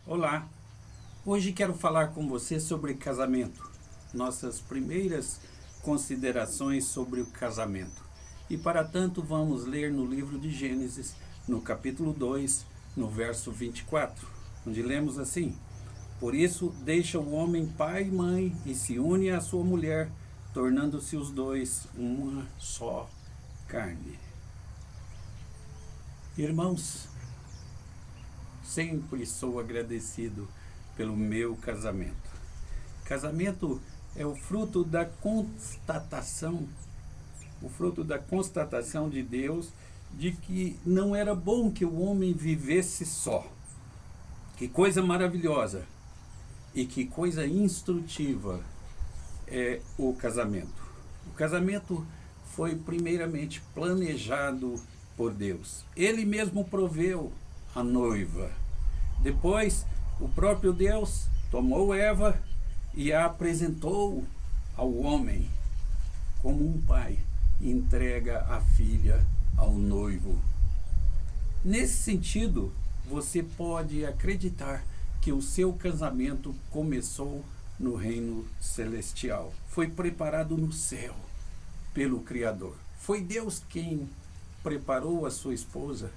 Olá, hoje quero falar com você sobre casamento, nossas primeiras considerações sobre o casamento. E para tanto vamos ler no livro de Gênesis, no capítulo 2, no verso 24, onde lemos assim: Por isso deixa o homem pai e mãe e se une à sua mulher, tornando-se os dois uma só carne. Irmãos, sempre sou agradecido pelo meu casamento. Casamento é o fruto da constatação de Deus de que não era bom que o homem vivesse só. Que coisa maravilhosa e que coisa instrutiva é o casamento. O casamento foi primeiramente planejado por Deus. Ele mesmo proveu a noiva. Depois, o próprio Deus tomou Eva e a apresentou ao homem como um pai entrega a filha ao noivo. Nesse sentido, você pode acreditar que o seu casamento começou no reino celestial. Foi preparado no céu pelo Criador. Foi Deus quem preparou a sua esposa.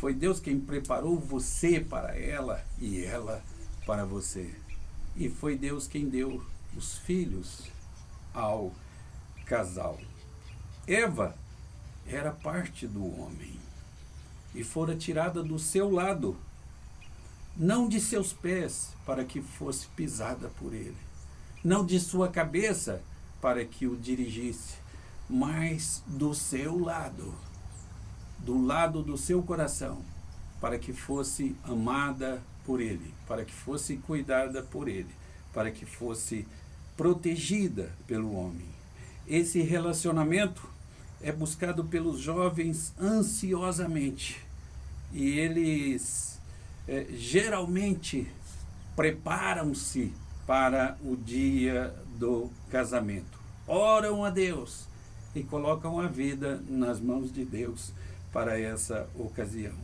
Foi Deus quem preparou você para ela e ela para você. E foi Deus quem deu os filhos ao casal. Eva era parte do homem e fora tirada do seu lado, não de seus pés, para que fosse pisada por ele, não de sua cabeça, para que o dirigisse, mas do seu lado, do lado do seu coração, para que fosse amada por ele, para que fosse cuidada por ele, para que fosse protegida pelo homem. Esse relacionamento é buscado pelos jovens ansiosamente e eles geralmente preparam-se para o dia do casamento. Oram a Deus e colocam a vida nas mãos de Deus para essa ocasião.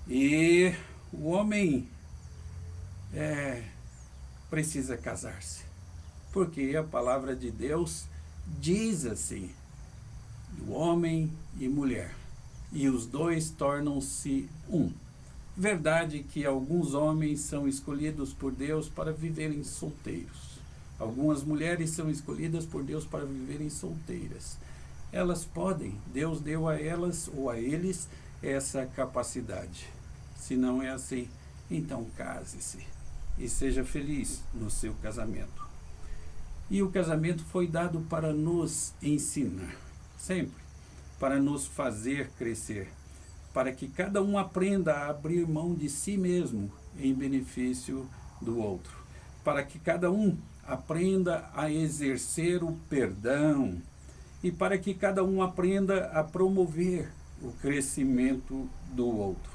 E o homem precisa casar-se, porque a palavra de Deus diz assim: do homem e mulher, e os dois tornam-se um. Verdade que alguns homens são escolhidos por Deus para viverem solteiros. Algumas mulheres são escolhidas por Deus para viverem solteiras. Elas podem, Deus deu a elas ou a eles essa capacidade. Se não é assim, então case-se e seja feliz no seu casamento. E o casamento foi dado para nos ensinar, sempre, para nos fazer crescer, para que cada um aprenda a abrir mão de si mesmo em benefício do outro, para que cada um aprenda a exercer o perdão e para que cada um aprenda a promover o crescimento do outro,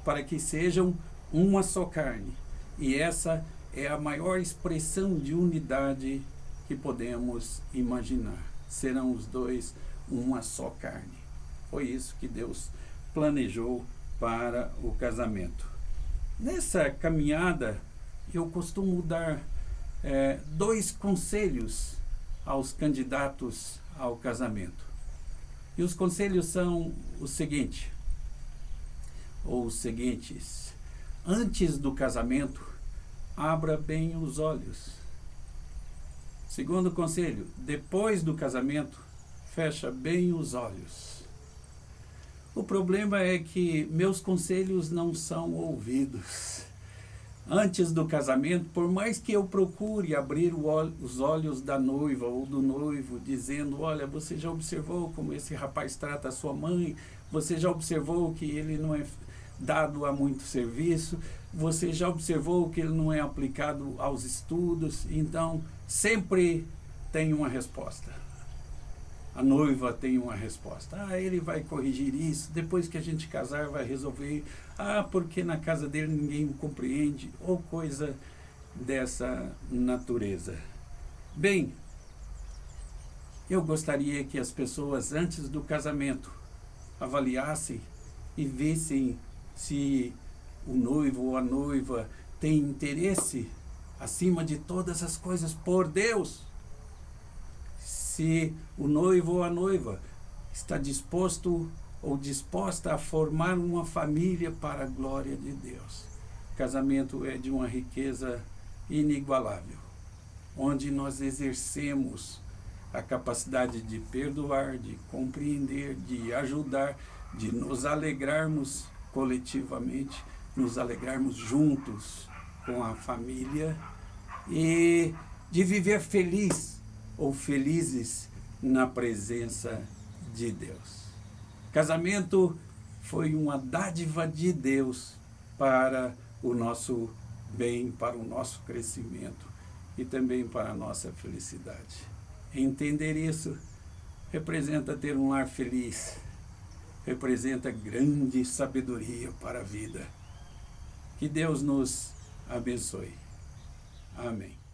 para que sejam uma só carne. E essa é a maior expressão de unidade que podemos imaginar. Serão os dois uma só carne. Foi isso que Deus planejou para o casamento. Nessa caminhada, eu costumo dar dois conselhos aos candidatos ao casamento. E os conselhos são os seguintes. Antes do casamento, abra bem os olhos. Segundo conselho, depois do casamento, fecha bem os olhos. O problema é que meus conselhos não são ouvidos. Antes do casamento, por mais que eu procure abrir os olhos da noiva ou do noivo, dizendo: olha, você já observou como esse rapaz trata a sua mãe? Você já observou que ele não é dado a muito serviço? Você já observou que ele não é aplicado aos estudos? Então, sempre tem uma resposta. A noiva tem uma resposta. Ele vai corrigir isso, depois que a gente casar vai resolver. Porque na casa dele ninguém o compreende, ou coisa dessa natureza. Bem, eu gostaria que as pessoas antes do casamento avaliassem e vissem se o noivo ou a noiva tem interesse, acima de todas as coisas, por Deus. Se o noivo ou a noiva está disposto ou disposta a formar uma família para a glória de Deus. Casamento é de uma riqueza inigualável, onde nós exercemos a capacidade de perdoar, de compreender, de ajudar, de nos alegrarmos coletivamente, nos alegrarmos juntos com a família e de viver feliz ou felizes na presença de Deus. Casamento foi uma dádiva de Deus para o nosso bem, para o nosso crescimento e também para a nossa felicidade. Entender isso representa ter um lar feliz, representa grande sabedoria para a vida. Que Deus nos abençoe. Amém.